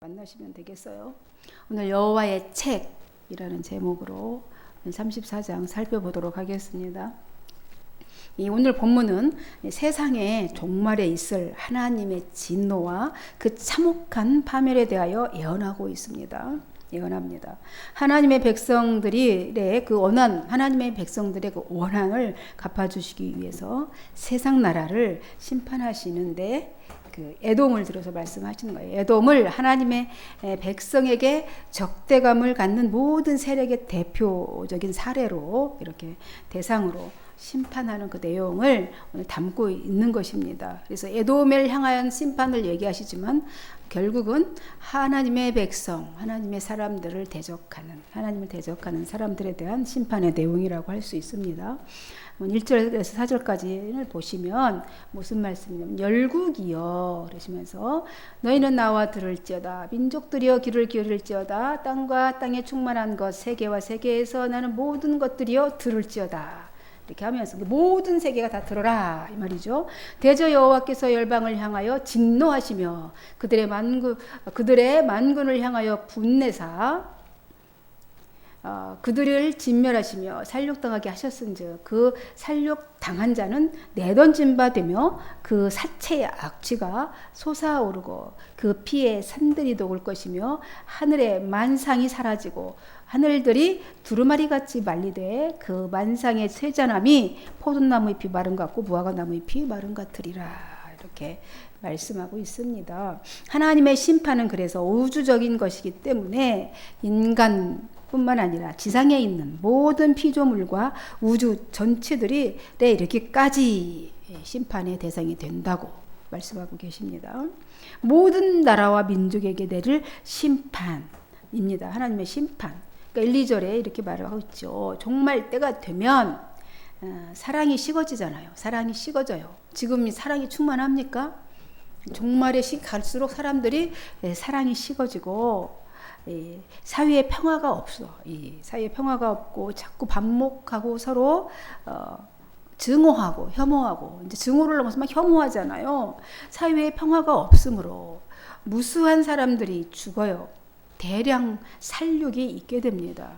만나시면 되겠어요. 오늘 여호와의 책이라는 제목으로 34장 살펴보도록 하겠습니다. 이 오늘 본문은 세상에 종말에 있을 하나님의 진노와 그 참혹한 파멸에 대하여 예언하고 있습니다. 예언합니다. 하나님의 백성들의 그 원한을 갚아주시기 위해서 세상 나라를 심판하시는데 그 에돔을 들어서 말씀하시는 거예요. 에돔을 하나님의 백성에게 적대감을 갖는 모든 세력의 대표적인 사례로 이렇게 대상으로 심판하는 그 내용을 오늘 담고 있는 것입니다. 그래서 에돔을 향한 심판을 얘기하시지만 결국은 하나님의 백성, 하나님의 사람들을 하나님을 대적하는 사람들에 대한 심판의 내용이라고 할 수 있습니다. 1절에서 4절까지를 보시면 무슨 말씀이냐면 열국이여 그러시면서 너희는 나와 들을지어다 민족들이여 귀를 기울일지어다 땅과 땅에 충만한 것 세계와 세계에서 나는 모든 것들이여 들을지어다 이렇게 하면서 모든 세계가 다 들어라 이 말이죠. 대저 여호와께서 열방을 향하여 진노하시며 그들의 만군을 향하여 분내사 그들을 진멸하시며 살육당하게 하셨은즉 그 살육당한 자는 내던진 바 되며 그 사체의 악취가 솟아오르고 그 피에 산들이 녹을 것이며 하늘의 만상이 사라지고 하늘들이 두루마리 같이 말리되 그 만상의 쇠잔함이 포도나무 잎이 마른 것 같고 무화과나무 잎이 마른 것 같으리라 이렇게 말씀하고 있습니다. 하나님의 심판은 그래서 우주적인 것이기 때문에 인간 뿐만 아니라 지상에 있는 모든 피조물과 우주 전체들이 이렇게까지 심판의 대상이 된다고 말씀하고 계십니다. 모든 나라와 민족에게 내릴 심판입니다. 하나님의 심판. 그러니까 1, 2절에 이렇게 말을 하고 있죠. 정말 때가 되면 사랑이 식어지잖아요. 사랑이 식어져요. 지금 사랑이 충만합니까? 종말에 갈수록 사람들이 사랑이 식어지고 사회에 평화가 없어. 사회에 평화가 없고 자꾸 반목하고 서로 증오하고 혐오하고 이제 증오를 넘어서 막 혐오하잖아요. 사회에 평화가 없으므로 무수한 사람들이 죽어요. 대량 살육이 있게 됩니다.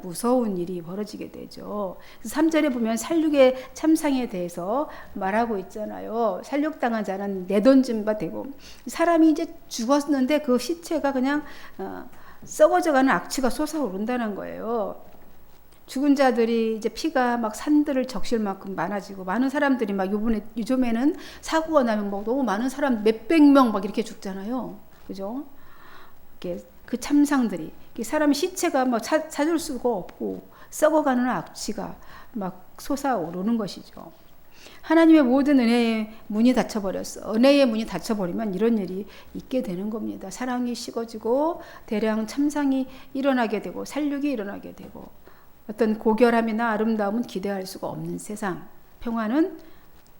무서운 일이 벌어지게 되죠. 3절에 보면 살육의 참상에 대해서 말하고 있잖아요. 살육당한 자는 내던진 바 되고 사람이 이제 죽었는데 그 시체가 그냥 썩어져가는 악취가 솟아오른다는 거예요. 죽은 자들이 이제 피가 막 산들을 적실 만큼 많아지고 많은 사람들이 막 요즘에는 사고가 나면 뭐 너무 많은 사람 몇백 명 막 이렇게 죽잖아요. 그죠? 이렇게 그 참상들이 사람 시체가 막 찾을 수가 없고 썩어가는 악취가 막 솟아오르는 것이죠. 하나님의 모든 은혜의 문이 닫혀버렸어. 은혜의 문이 닫혀버리면 이런 일이 있게 되는 겁니다. 사랑이 식어지고 대량 참상이 일어나게 되고 살육이 일어나게 되고 어떤 고결함이나 아름다움은 기대할 수가 없는 세상, 평화는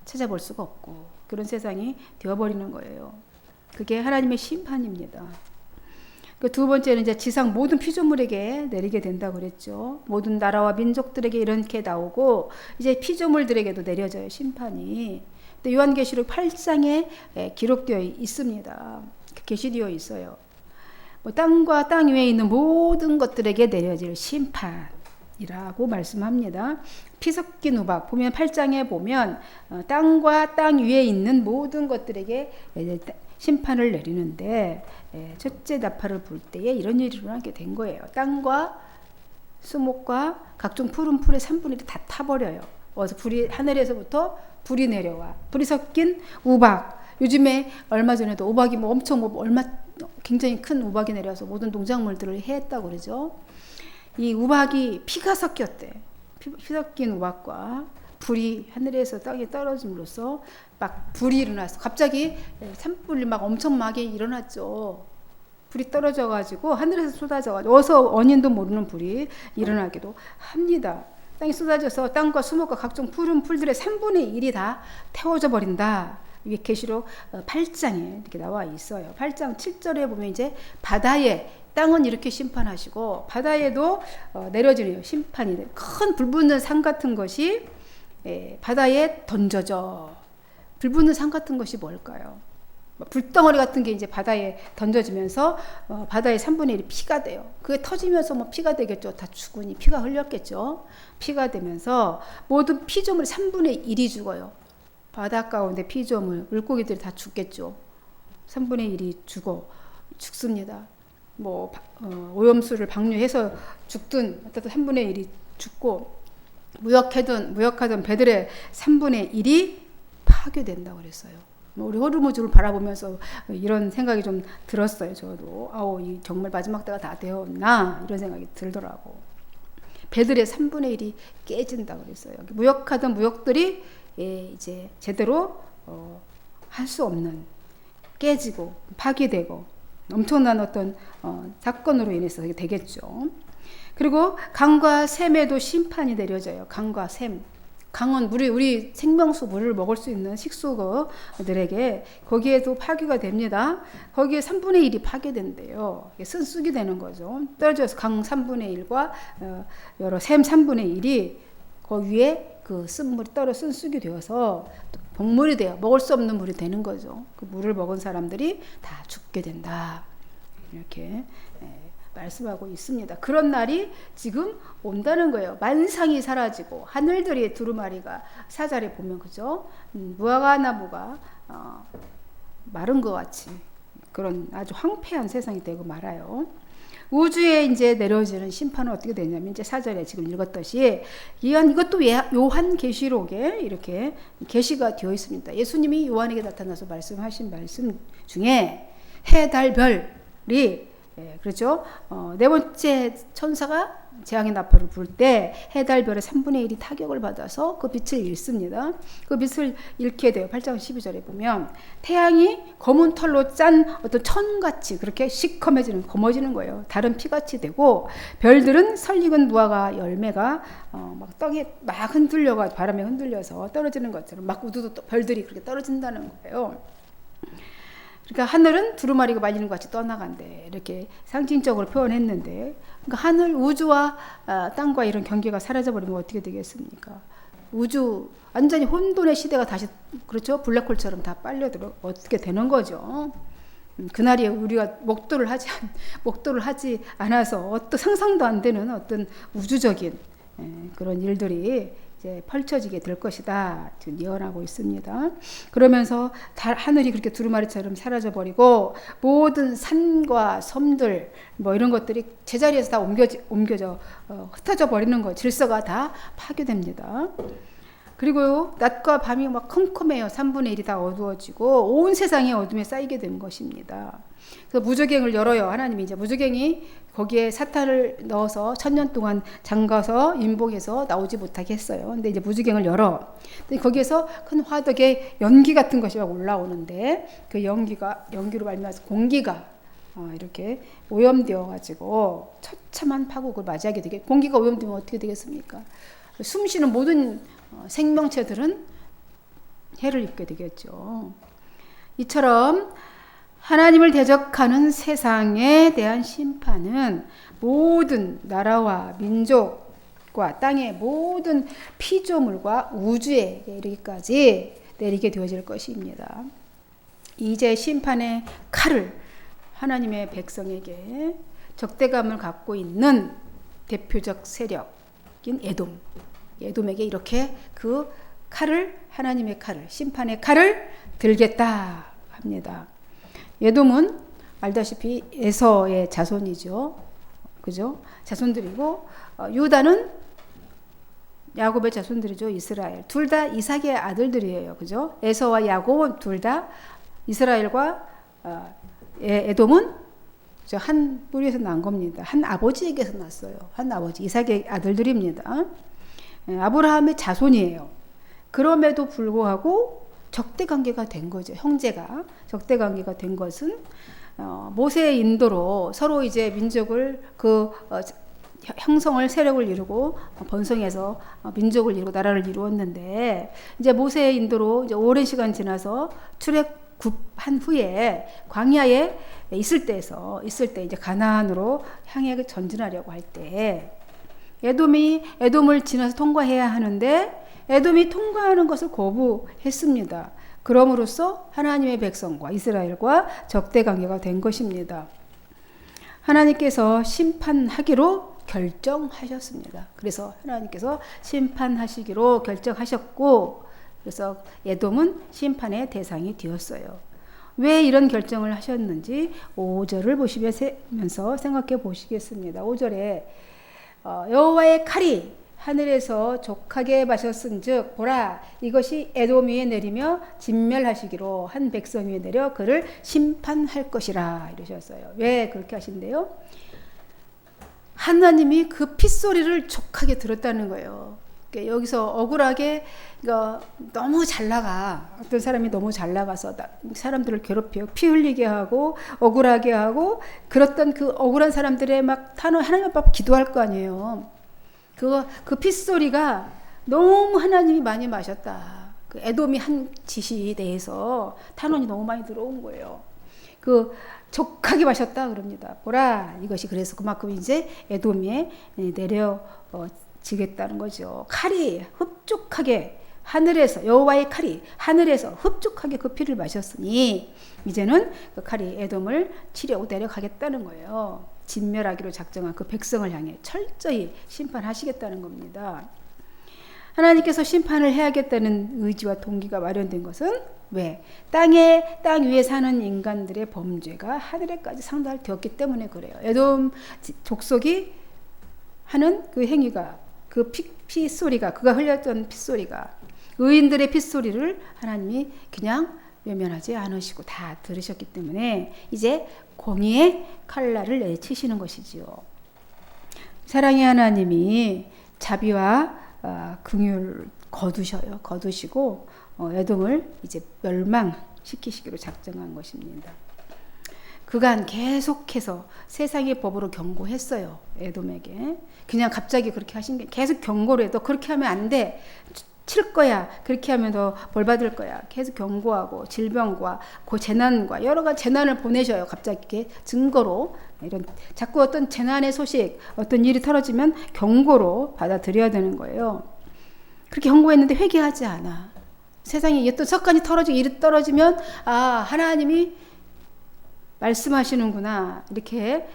찾아볼 수가 없고 그런 세상이 되어버리는 거예요. 그게 하나님의 심판입니다. 그 두 번째는 이제 지상 모든 피조물에게 내리게 된다고 그랬죠. 모든 나라와 민족들에게 이렇게 나오고 이제 피조물들에게도 내려져요. 심판이. 근데 요한계시록 8장에 기록되어 있습니다. 계시되어 있어요. 땅과 땅 위에 있는 모든 것들에게 내려질 심판이라고 말씀합니다. 피 섞인 우박 보면 8장에 보면 땅과 땅 위에 있는 모든 것들에게 심판을 내리는데 첫째 나팔을 불 때에 이런 일이 일어나게 된 거예요. 땅과 수목과 각종 푸른 풀의 3분의 1이 다 타버려요. 그래서 하늘에서부터 불이 내려와. 불이 섞인 우박. 요즘에 얼마 전에도 우박이 굉장히 큰 우박이 내려와서 모든 농작물들을 해했다고 그러죠. 이 우박이 피가 섞였대. 피 섞인 우박과 불이 하늘에서 땅에 떨어짐으로써 막 불이 일어났어. 갑자기 산불이 막 엄청나게 일어났죠. 불이 떨어져가지고 하늘에서 쏟아져가지고 어디서 원인도 모르는 불이 일어나기도 합니다. 땅이 쏟아져서 땅과 수목과 각종 푸른 풀들의 3분의 1이 다 태워져 버린다. 이게 계시록 8장에 이렇게 나와 있어요. 8장 7절에 보면 이제 바다에 땅은 이렇게 심판하시고 바다에도 내려지는 심판이 큰 불붙는 산 같은 것이 바다에 던져져. 불붙는 산 같은 것이 뭘까요? 불덩어리 같은 게 이제 바다에 던져지면서 바다의 3분의 1이 피가 돼요. 그게 터지면서 뭐 피가 되겠죠. 다 죽으니 피가 흘렸겠죠. 피가 되면서 모든 피조물 3분의 1이 죽어요. 바다 가운데 피조물, 물고기들이 다 죽겠죠. 3분의 1이 죽습니다. 뭐 오염수를 방류해서 죽든 어쨌든 3분의 1이 죽고 무역하던 배들의 3분의 1이 파괴된다고 그랬어요. 우리 호르무즈를 바라보면서 이런 생각이 좀 들었어요. 저도 정말 마지막 때가 다 되었나 이런 생각이 들더라고. 배들의 3분의 1이 깨진다고 그랬어요. 무역하던 무역들이 이제 제대로 할 수 없는, 깨지고 파괴되고 엄청난 어떤 사건으로 인해서 되겠죠. 그리고 강과 샘에도 심판이 내려져요. 강과 샘. 강은 우리 생명수 물을 먹을 수 있는 식수들에게 거기에도 파괴가 됩니다. 거기에 3분의 1이 파괴된대요. 쓴쑥이 되는 거죠. 떨어져서 강 3분의 1과 여러 샘 3분의 1이 그 위에 그 쓴물이 쓴쑥이 되어서 복물이 돼요. 먹을 수 없는 물이 되는 거죠. 그 물을 먹은 사람들이 다 죽게 된다. 이렇게 말씀하고 있습니다. 그런 날이 지금 온다는 거예요. 만상이 사라지고 하늘들이 두루마리가 사자를 보면 그죠? 무화과나무가 마른 것 같이 그런 아주 황폐한 세상이 되고 말아요. 우주에 이제 내려지는 심판은 어떻게 되냐면 이제 4절에 지금 읽었듯이 이것도 요한 계시록에 이렇게 계시가 되어 있습니다. 예수님이 요한에게 나타나서 말씀하신 말씀 중에 해, 달, 별이 그렇죠. 네 번째 천사가 재앙의 나팔을 불 때 해, 달, 별의 3분의 1이 타격을 받아서 그 빛을 잃습니다. 그 빛을 잃게 돼요. 8장 12절에 보면 태양이 검은 털로 짠 어떤 천같이 그렇게 검어지는 거예요. 다른 피같이 되고 별들은 설익은 무화과 열매가 막 땅에 막 바람에 흔들려서 떨어지는 것처럼 막 우두두 별들이 그렇게 떨어진다는 거예요. 그러니까 하늘은 두루마리가 말리는 것 같이 떠나간대. 이렇게 상징적으로 표현했는데, 그러니까 하늘, 우주와 땅과 이런 경계가 사라져버리면 어떻게 되겠습니까? 우주, 완전히 혼돈의 시대가 다시, 그렇죠? 블랙홀처럼 다 빨려들어, 어떻게 되는 거죠? 그날이 우리가 목도를 하지 않아서 어떤 상상도 안 되는 어떤 우주적인 그런 일들이 펼쳐지게 될 것이다. 지금 예언하고 있습니다. 그러면서 하늘이 그렇게 두루마리처럼 사라져버리고 모든 산과 섬들 뭐 이런 것들이 제자리에서 다 옮겨져 흩어져 버리는 거, 질서가 다 파괴됩니다. 그리고 낮과 밤이 막 컴컴해요. 3분의 1이 다 어두워지고 온 세상이 어둠에 쌓이게 된 것입니다. 그래서 무저갱을 열어요. 하나님이 이제 무저갱이 거기에 사탄을 넣어서 1000년 동안 잠가서 인복해서 나오지 못하게 했어요. 근데 이제 무저갱을 열어. 근데 거기에서 큰 화덕에 연기 같은 것이 막 올라오는데 그 연기로 말미암아서 공기가 이렇게 오염되어 가지고 처참한 파국을 맞이하게 되게. 공기가 오염되면 어떻게 되겠습니까? 숨쉬는 모든 생명체들은 해를 입게 되겠죠. 이처럼 하나님을 대적하는 세상에 대한 심판은 모든 나라와 민족과 땅의 모든 피조물과 우주에 이르기까지 내리게 되어질 것입니다. 이제 심판의 칼을 하나님의 백성에게 적대감을 갖고 있는 대표적 세력인 에돔에게 이렇게 그 칼을, 하나님의 칼을, 심판의 칼을 들겠다 합니다. 에돔은 알다시피 에서의 자손이죠. 그죠? 자손들이고, 유다는 야곱의 자손들이죠. 이스라엘. 둘 다 이삭의 아들들이에요. 그죠? 에서와 야곱은 둘 다 이스라엘과 에돔은 한 뿌리에서 난 겁니다. 한 아버지에게서 났어요. 한 아버지, 이삭의 아들들입니다. 아브라함의 자손이에요. 그럼에도 불구하고 적대관계가 된 거죠. 형제가 적대관계가 된 것은 모세의 인도로 서로 이제 민족을 형성을 세력을 이루고 번성해서 민족을 이루고 나라를 이루었는데 이제 모세의 인도로 이제 오랜 시간 지나서 출애굽한 후에 광야에 있을 때 이제 가나안으로 향해 전진하려고 할 때 에돔을 지나서 통과해야 하는데 에돔이 통과하는 것을 거부했습니다. 그럼으로써 하나님의 백성과 이스라엘과 적대 관계가 된 것입니다. 하나님께서 심판하기로 결정하셨습니다. 그래서 하나님께서 심판하시기로 결정하셨고, 그래서 에돔은 심판의 대상이 되었어요. 왜 이런 결정을 하셨는지 5절을 보시면서 생각해 보시겠습니다. 5절에 여호와의 칼이 하늘에서 족하게 마셨은즉 보라 이것이 에돔 위에 내리며 진멸하시기로 한 백성 위에 내려 그를 심판할 것이라 이러셨어요. 왜 그렇게 하신대요? 하나님이 그 핏소리를 족하게 들었다는 거예요. 여기서 억울하게 너무 잘 나가, 어떤 사람이 너무 잘 나가서 사람들을 괴롭혀요. 피 흘리게 하고 억울하게 하고, 그랬던 그 억울한 사람들의 막 하나님 앞에 기도할 거 아니에요. 그 핏소리가 너무 하나님이 많이 마셨다. 그 에돔이 한 짓에 대해서 탄원이 너무 많이 들어온 거예요. 족하게 마셨다 그럽니다. 보라 이것이 그래서 그만큼 이제 에돔에 내려지겠다는 거죠. 칼이 흡족하게 하늘에서, 여호와의 칼이 하늘에서 흡족하게 그 피를 마셨으니 이제는 그 칼이 에돔을 치려고 내려가겠다는 거예요. 진멸하기로 작정한 그 백성을 향해 철저히 심판하시겠다는 겁니다. 하나님께서 심판을 해야겠다는 의지와 동기가 마련된 것은 왜? 땅 위에 사는 인간들의 범죄가 하늘에까지 상달되었기 때문에 그래요. 에돔 족속이 하는 그 행위가, 그 핏소리가, 그가 흘렸던 핏소리가, 의인들의 핏소리를 하나님이 그냥 외면하지 않으시고 다 들으셨기 때문에 이제 공의의 칼날을 내치시는 것이지요. 사랑의 하나님이 자비와 긍휼을 거두시고 에돔을 이제 멸망시키시기로 작정한 것입니다. 그간 계속해서 세상의 법으로 경고했어요. 에돔에게. 그냥 갑자기 그렇게 하신 게 계속 경고를 해도 그렇게 하면 안 돼. 칠 거야. 그렇게 하면 더 벌 받을 거야. 계속 경고하고 질병과 재난과 여러 가지 재난을 보내셔요. 갑자기 증거로. 이런 자꾸 어떤 재난의 소식, 어떤 일이 떨어지면 경고로 받아들여야 되는 거예요. 그렇게 경고했는데 회개하지 않아. 세상에 어떤 석간이 떨어지고 일이 떨어지면 하나님이 말씀하시는구나 이렇게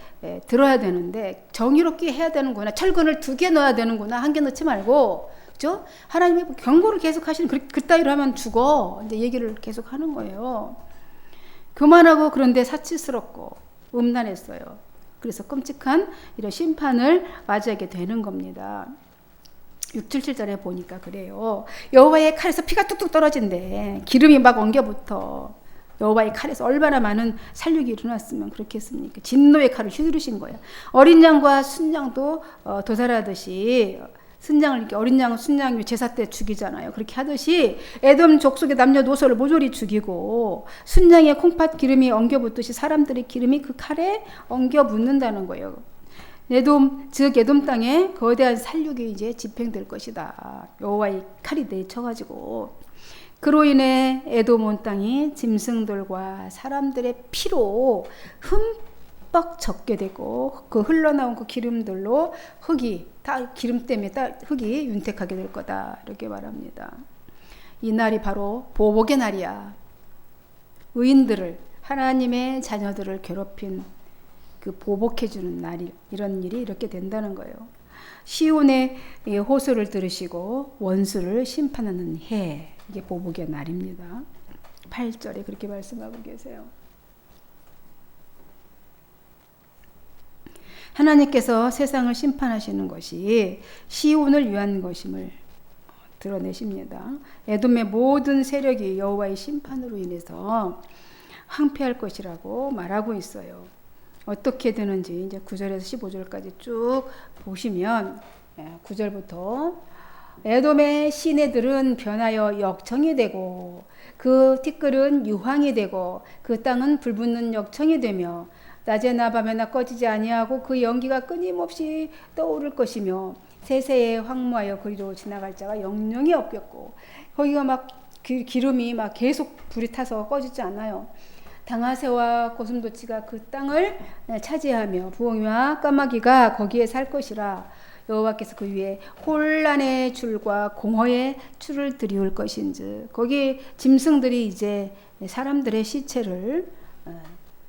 들어야 되는데, 정의롭게 해야 되는구나, 철근을 2개 넣어야 되는구나, 1개 넣지 말고, 그죠? 하나님이 경고를 계속 하시는, 그따위로 하면 죽어 이제 얘기를 계속 하는 거예요. 그만하고, 그런데 사치스럽고 음란했어요. 그래서 끔찍한 이런 심판을 맞이하게 되는 겁니다. 6, 7, 7절에 보니까 그래요. 여호와의 칼에서 피가 뚝뚝 떨어진대. 기름이 막 엉겨붙어. 여호와의 칼에서 얼마나 많은 살육이 일어났으면 그렇게 했습니까? 진노의 칼을 휘두르신 거예요. 어린 양과 순양도 도살하듯이, 어린 양은 순양 제사 때 죽이잖아요. 그렇게 하듯이 에돔 족속의 남녀노소를 모조리 죽이고, 순양의 콩팥 기름이 엉겨붙듯이 사람들의 기름이 그 칼에 엉겨붙는다는 거예요. 에돔 땅에 거대한 살육이 이제 집행될 것이다. 여호와의 칼이 내쳐가지고. 그로 인해 에돔 온 땅이 짐승들과 사람들의 피로 흠뻑 젖게 되고, 그 흘러나온 그 기름들로 기름 때문에 흙이 윤택하게 될 거다. 이렇게 말합니다. 이 날이 바로 보복의 날이야. 의인들을, 하나님의 자녀들을 괴롭힌 그 보복해주는 날이, 이런 일이 이렇게 된다는 거예요. 시온의 호소를 들으시고 원수를 심판하는 해, 이게 보복의 날입니다. 8절에 그렇게 말씀하고 계세요. 하나님께서 세상을 심판하시는 것이 시온을 위한 것임을 드러내십니다. 에돔의 모든 세력이 여호와의 심판으로 인해서 항폐할 것이라고 말하고 있어요. 어떻게 되는지 이제 9절에서 15절까지 쭉 보시면, 9절부터 에돔의 시내들은 변하여 역청이 되고, 그 티끌은 유황이 되고, 그 땅은 불붙는 역청이 되며, 낮에나 밤에나 꺼지지 아니하고 그 연기가 끊임없이 떠오를 것이며, 세세에 황무하여 그리로 지나갈 자가 영영이 없겠고, 거기가 막 기름이 막 계속 불이 타서 꺼지지 않아요. 당아새와 고슴도치가 그 땅을 차지하며 부엉이와 까마귀가 거기에 살 것이라. 여호와께서 그 위에 혼란의 줄과 공허의 줄을 들이울 것인즉 거기 짐승들이 이제 사람들의 시체를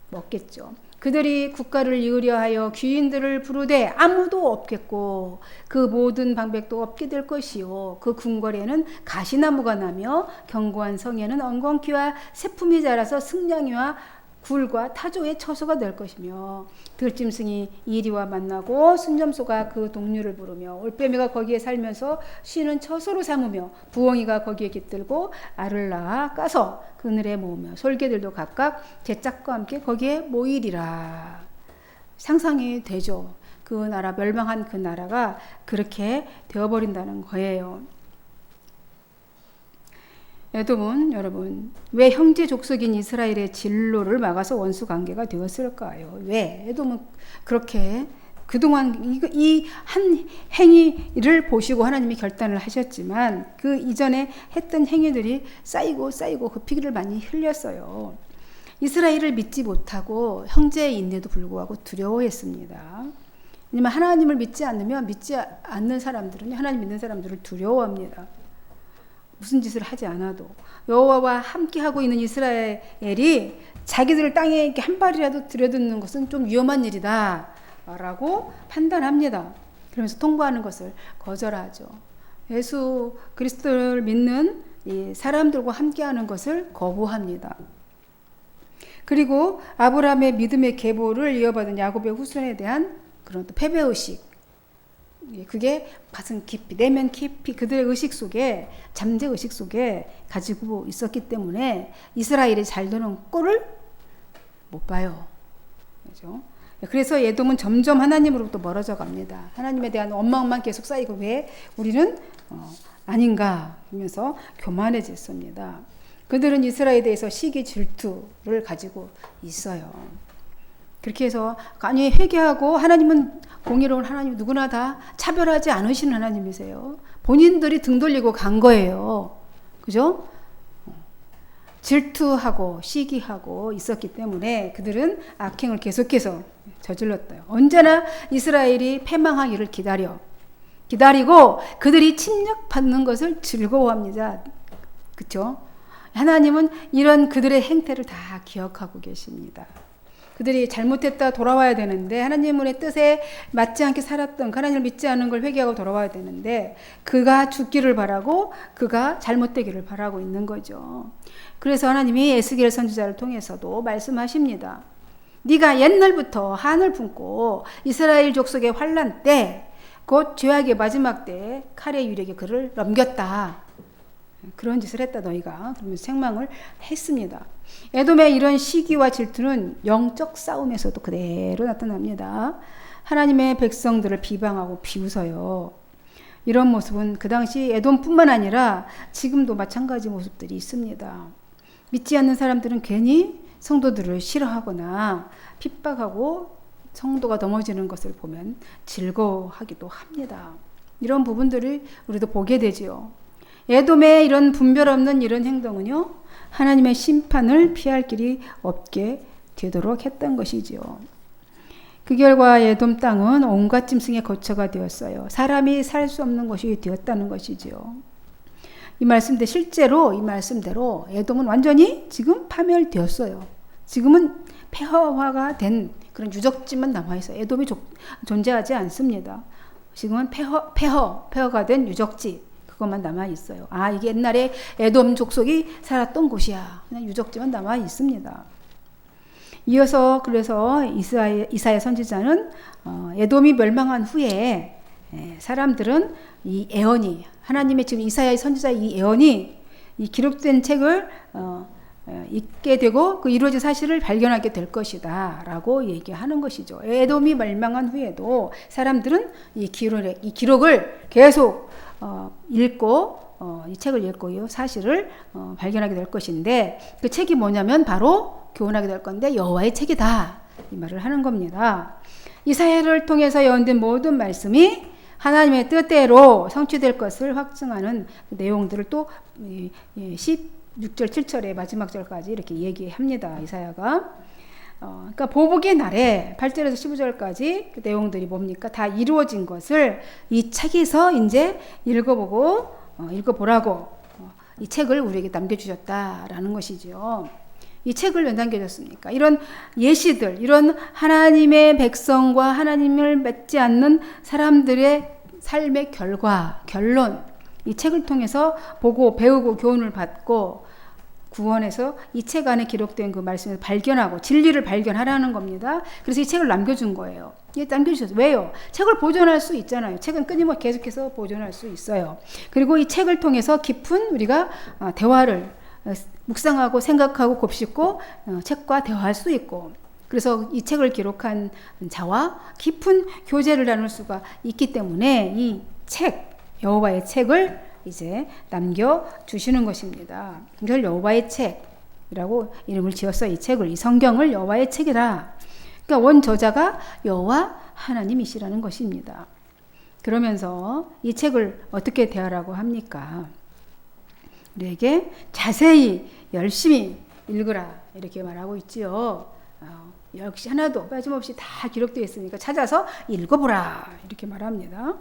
먹겠죠. 그들이 국가를 이으려 하여 귀인들을 부르되 아무도 없겠고 그 모든 방백도 없게 될 것이요 그 궁궐에는 가시나무가 나며 견고한 성에는 엉겅퀴와 새품이 자라서 승냥이와 굴과 타조의 처소가 될 것이며 들짐승이 이리와 만나고 순점소가 그 동류를 부르며 올빼미가 거기에 살면서 쉬는 처소로 삼으며 부엉이가 거기에 깃들고 알을 낳아 까서 그늘에 모으며 솔개들도 각각 제 짝과 함께 거기에 모이리라. 상상이 되죠. 그 나라, 멸망한 그 나라가 그렇게 되어버린다는 거예요. 에돔은 여러분 왜 형제 족속인 이스라엘의 진로를 막아서 원수 관계가 되었을까요? 왜 에돔은 그렇게 그동안 이 한 행위를 보시고 하나님이 결단을 하셨지만 그 이전에 했던 행위들이 쌓이고 그 피를 많이 흘렸어요. 이스라엘을 믿지 못하고 형제인데도 불구하고 두려워했습니다. 왜냐면 하나님을 믿지 않으면 믿지 않는 사람들은 하나님 믿는 사람들을 두려워합니다. 무슨 짓을 하지 않아도 여호와와 함께하고 있는 이스라엘이 자기들 땅에 이렇게 한 발이라도 들여놓는 것은 좀 위험한 일이다 라고 판단합니다. 그러면서 통보하는 것을 거절하죠. 예수 그리스도를 믿는 이 사람들과 함께하는 것을 거부합니다. 그리고 아브라함의 믿음의 계보를 이어받은 야곱의 후손에 대한 그런 또 패배의식, 그게 가슴 깊이 내면 깊이 그들의 의식 속에 잠재의식 속에 가지고 있었기 때문에 이스라엘이 잘 되는 꼴을 못 봐요. 그렇죠? 그래서 에돔은 점점 하나님으로부터 멀어져 갑니다. 하나님에 대한 원망만 계속 쌓이고 왜 우리는 아닌가 하면서 교만해졌습니다. 그들은 이스라엘에 대해서 시기 질투를 가지고 있어요. 그렇게 해서 간이 회개하고 하나님은 공의로운 하나님 누구나 다 차별하지 않으시는 하나님이세요. 본인들이 등 돌리고 간 거예요. 그죠? 질투하고 시기하고 있었기 때문에 그들은 악행을 계속해서 저질렀어요. 언제나 이스라엘이 패망하기를 기다리고 그들이 침략받는 것을 즐거워합니다. 그렇죠? 하나님은 이런 그들의 행태를 다 기억하고 계십니다. 그들이 잘못했다 돌아와야 되는데 하나님의 뜻에 맞지 않게 살았던 하나님을 믿지 않은 걸 회개하고 돌아와야 되는데 그가 죽기를 바라고 그가 잘못되기를 바라고 있는 거죠. 그래서 하나님이 에스겔 선지자를 통해서도 말씀하십니다. 네가 옛날부터 한을 품고 이스라엘 족속의 환난 때 곧 죄악의 마지막 때 칼의 유력에 그를 넘겼다. 그런 짓을 했다 너희가. 그러면서 책망을 했습니다. 에돔의 이런 시기와 질투는 영적 싸움에서도 그대로 나타납니다. 하나님의 백성들을 비방하고 비웃어요. 이런 모습은 그 당시 에돔뿐만 아니라 지금도 마찬가지 모습들이 있습니다. 믿지 않는 사람들은 괜히 성도들을 싫어하거나 핍박하고 성도가 넘어지는 것을 보면 즐거워하기도 합니다. 이런 부분들을 우리도 보게 되지요. 에돔의 이런 분별 없는 이런 행동은요, 하나님의 심판을 피할 길이 없게 되도록 했던 것이지요. 그 결과 에돔 땅은 온갖 짐승의 거처가 되었어요. 사람이 살 수 없는 곳이 되었다는 것이지요. 실제로 이 말씀대로 에돔은 완전히 지금 파멸되었어요. 지금은 폐허화가 된 그런 유적지만 남아있어요. 에돔이 존재하지 않습니다. 지금은 폐허가 된 유적지, 그것만 남아있어요. 이게 옛날에 에돔 족속이 살았던 곳이야. 그냥 유적지만 남아있습니다. 이어서 그래서 이사야 선지자는 에돔이 멸망한 후에 사람들은 이 애언이 하나님의 지금 이사야 선지자의 이 애언이 이 기록된 책을 읽게 되고 그 이루어진 사실을 발견하게 될 것이다 라고 얘기하는 것이죠. 에돔이 멸망한 후에도 사람들은 이 기록을 계속 읽고 이 책을 읽고 이 사실을 발견하게 될 것인데 그 책이 뭐냐면 바로 교훈하게 될 건데 여호와의 책이다 이 말을 하는 겁니다. 이사야를 통해서 예언된 모든 말씀이 하나님의 뜻대로 성취될 것을 확증하는 내용들을 또 16절 7절의 마지막 절까지 이렇게 얘기합니다. 이사야가 그러니까 보복의 날에 8절에서 15절까지 그 내용들이 뭡니까? 다 이루어진 것을 이 책에서 이제 읽어보라고 이 책을 우리에게 남겨주셨다라는 것이죠. 이 책을 왜 남겨줬습니까? 이런 예시들, 이런 하나님의 백성과 하나님을 맺지 않는 사람들의 삶의 결론, 이 책을 통해서 보고 배우고 교훈을 받고 구원해서 이 책 안에 기록된 그 말씀을 발견하고 진리를 발견하라는 겁니다. 그래서 이 책을 남겨준 거예요. 이게 남겨주셨어요. 왜요? 책을 보존할 수 있잖아요. 책은 끊임없이 계속해서 보존할 수 있어요. 그리고 이 책을 통해서 깊은 우리가 대화를 묵상하고 생각하고 곱씹고 책과 대화할 수 있고, 그래서 이 책을 기록한 자와 깊은 교제를 나눌 수가 있기 때문에 이 책, 여호와의 책을 이제 남겨주시는 것입니다. 이걸 여호와의 책이라고 이름을 지었어요. 이 책을, 이 성경을 여호와의 책이라. 그러니까 원 저자가 여호와 하나님이시라는 것입니다. 그러면서 이 책을 어떻게 대하라고 합니까? 우리에게 자세히 열심히 읽으라 이렇게 말하고 있지요. 역시 하나도 빠짐없이 다 기록되어 있으니까 찾아서 읽어보라 이렇게 말합니다.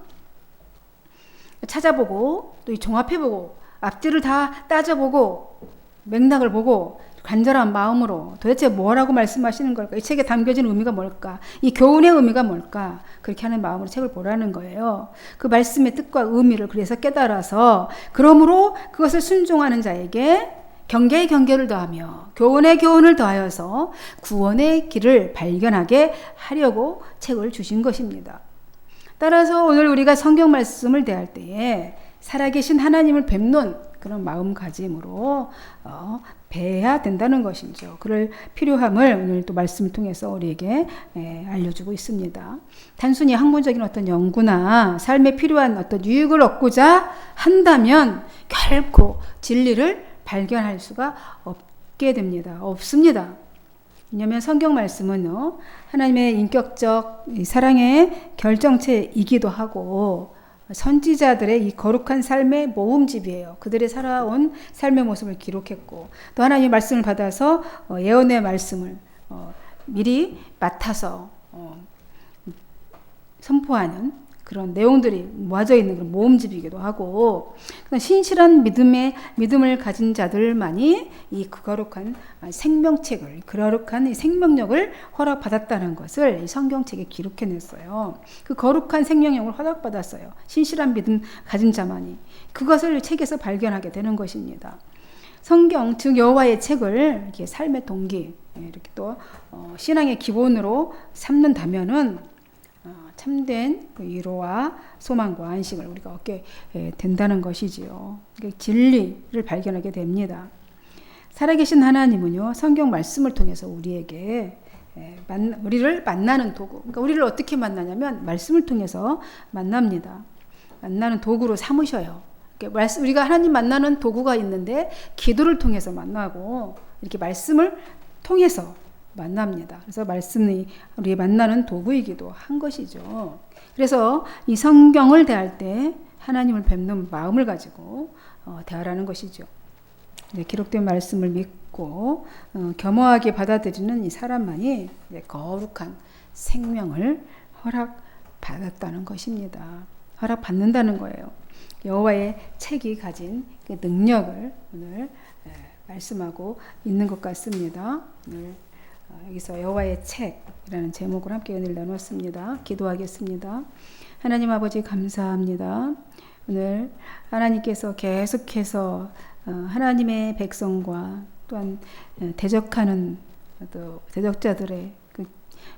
찾아보고 또 종합해보고 앞뒤를 다 따져보고 맥락을 보고 간절한 마음으로 도대체 뭐라고 말씀하시는 걸까? 이 책에 담겨진 의미가 뭘까? 이 교훈의 의미가 뭘까? 그렇게 하는 마음으로 책을 보라는 거예요. 그 말씀의 뜻과 의미를 그래서 깨달아서 그러므로 그것을 순종하는 자에게 경계에 경계를 더하며 교훈에 교훈을 더하여서 구원의 길을 발견하게 하려고 책을 주신 것입니다. 따라서 오늘 우리가 성경 말씀을 대할 때에 살아계신 하나님을 뵙는 그런 마음가짐으로 배워야 된다는 것이죠. 그럴 필요함을 오늘 또 말씀을 통해서 우리에게 알려주고 있습니다. 단순히 학문적인 어떤 연구나 삶에 필요한 어떤 유익을 얻고자 한다면 결코 진리를 발견할 수가 없게 됩니다. 없습니다. 왜냐하면 성경 말씀은 하나님의 인격적 사랑의 결정체이기도 하고 선지자들의 이 거룩한 삶의 모음집이에요. 그들의 살아온 삶의 모습을 기록했고 또 하나님의 말씀을 받아서 예언의 말씀을 미리 맡아서 선포하는 그런 내용들이 모아져 있는 그런 모음집이기도 하고, 신실한 믿음을 가진 자들만이 이 거룩한 생명책을, 거룩한 이 생명력을 허락받았다는 것을 이 성경책에 기록해냈어요. 그 거룩한 생명력을 허락받았어요. 신실한 믿음 가진 자만이. 그것을 이 책에서 발견하게 되는 것입니다. 성경, 즉 여호와의 책을 이렇게 삶의 동기, 이렇게 또 신앙의 기본으로 삼는다면은 참된 위로와 소망과 안식을 우리가 얻게 된다는 것이지요. 진리를 발견하게 됩니다. 살아계신 하나님은요, 성경 말씀을 통해서 우리에게 우리를 만나는 도구, 그러니까 우리를 어떻게 만나냐면 말씀을 통해서 만납니다. 만나는 도구로 삼으셔요. 우리가 하나님 만나는 도구가 있는데 기도를 통해서 만나고 이렇게 말씀을 통해서 만납니다. 그래서 말씀이 우리 만나는 도구이기도 한 것이죠. 그래서 이 성경을 대할 때 하나님을 뵙는 마음을 가지고 대하라는 것이죠. 기록된 말씀을 믿고 겸허하게 받아들이는 이 사람만이 거룩한 생명을 허락받았다는 것입니다. 허락받는다는 거예요. 여호와의 책이 가진 그 능력을 오늘 말씀하고 있는 것 같습니다. 오늘 여기서 여호와의 책이라는 제목을 함께 은혜를 나눴습니다. 기도하겠습니다. 하나님 아버지 감사합니다. 오늘 하나님께서 계속해서 하나님의 백성과 또한 대적하는 또 대적자들의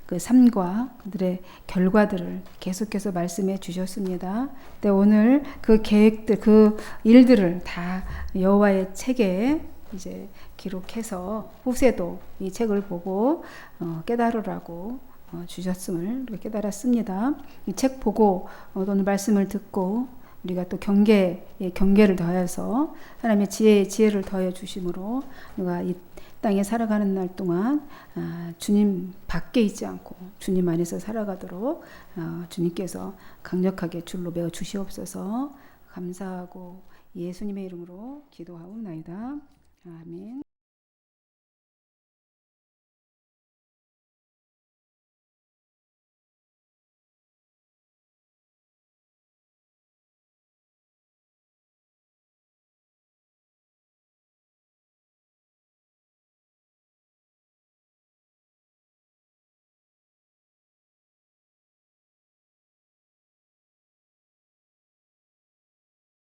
그 삶과 그들의 결과들을 계속해서 말씀해 주셨습니다. 근데 오늘 그 계획들, 그 일들을 다 여호와의 책에 이제 기록해서 후세도 이 책을 보고 깨달으라고 주셨음을 우리가 깨달았습니다. 이 책 보고 오늘 말씀을 듣고 우리가 또 경계를 더해서 하나님의 지혜를 더해 주심으로 우리가 이 땅에 살아가는 날 동안 주님 밖에 있지 않고 주님 안에서 살아가도록 주님께서 강력하게 줄로 메어 주시옵소서. 감사하고 예수님의 이름으로 기도하옵나이다. 아멘.